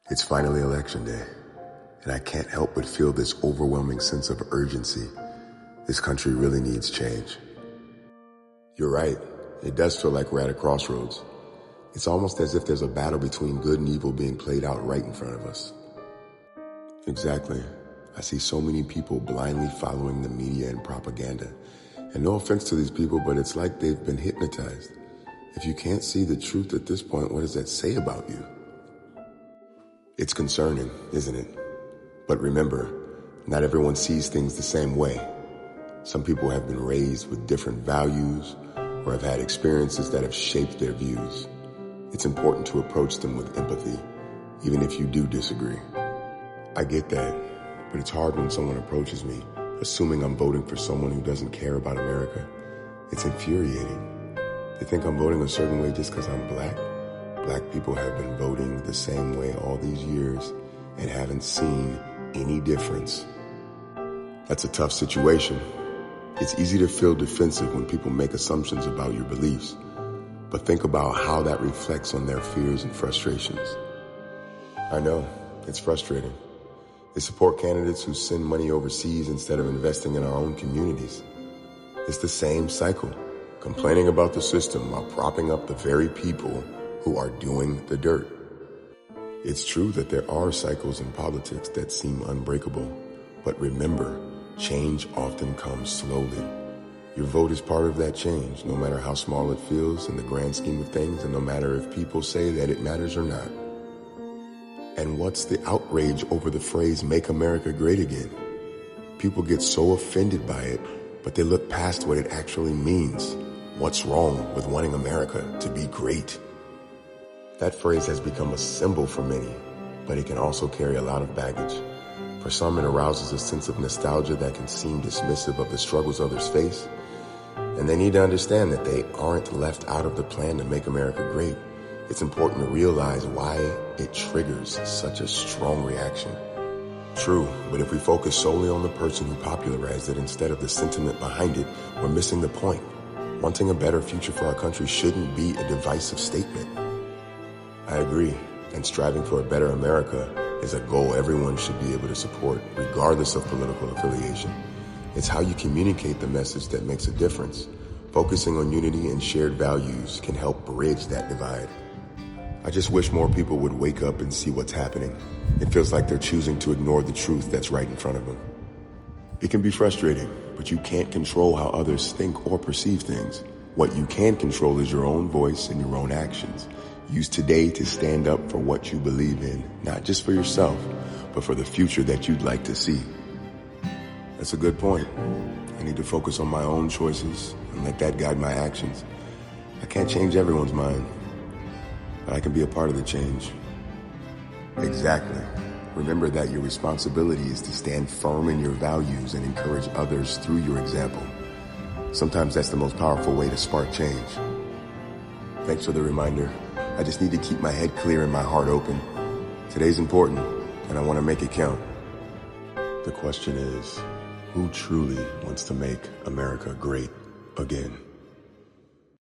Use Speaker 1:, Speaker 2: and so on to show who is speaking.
Speaker 1: It's finally election day, and I can't help but feel this overwhelming sense of urgency. This country really needs change. You're right, it does feel like we're at a crossroads. It's almost as if there's a battle between good and evil being played out right in front of us. Exactly. I see so many people blindly following the media and propaganda. And no offense to these people, but it's like they've been hypnotized. If you can't see the truth at this point, what does that say about you? It's concerning, isn't it? But remember, not everyone sees things the same way. Some people have been raised with different values or have had experiences that have shaped their views. It's important to approach them with empathy, even if you do disagree. I get that, but it's hard when someone approaches me, assuming I'm voting for someone who doesn't care about America. It's infuriating. They think I'm voting a certain way just because I'm black. Black people have been voting the same way all these years and haven't seen any difference. That's a tough situation. It's easy to feel defensive when people make assumptions about your beliefs, but think about how that reflects on their fears and frustrations. I know, it's frustrating. They support candidates who send money overseas instead of investing in our own communities. It's the same cycle, complaining about the system while propping up the very people who are doing the dirt. It's true that there are cycles in politics that seem unbreakable, but remember, change often comes slowly. Your vote is part of that change, no matter how small it feels in the grand scheme of things, and no matter if people say that it matters or not. And what's the outrage over the phrase, "Make America Great Again"? People get so offended by it, but they look past what it actually means. What's wrong with wanting America to be great? That phrase has become a symbol for many, but it can also carry a lot of baggage. For some, it arouses a sense of nostalgia that can seem dismissive of the struggles others face. And they need to understand that they aren't left out of the plan to make America great. It's important to realize why it triggers such a strong reaction. True, but if we focus solely on the person who popularized it instead of the sentiment behind it, we're missing the point. Wanting a better future for our country shouldn't be a divisive statement. I agree, and striving for a better America is a goal everyone should be able to support, regardless of political affiliation. It's how you communicate the message that makes a difference. Focusing on unity and shared values can help bridge that divide. I just wish more people would wake up and see what's happening. It feels like they're choosing to ignore the truth that's right in front of them. It can be frustrating, but you can't control how others think or perceive things. What you can control is your own voice and your own actions. Use today to stand up for what you believe in, not just for yourself, but for the future that you'd like to see. That's a good point. I need to focus on my own choices and let that guide my actions. I can't change everyone's mind, but I can be a part of the change. Exactly. Remember that your responsibility is to stand firm in your values and encourage others through your example. Sometimes that's the most powerful way to spark change. Thanks for the reminder. I just need to keep my head clear and my heart open. Today's important, and I want to make it count. The question is, who truly wants to make America great again?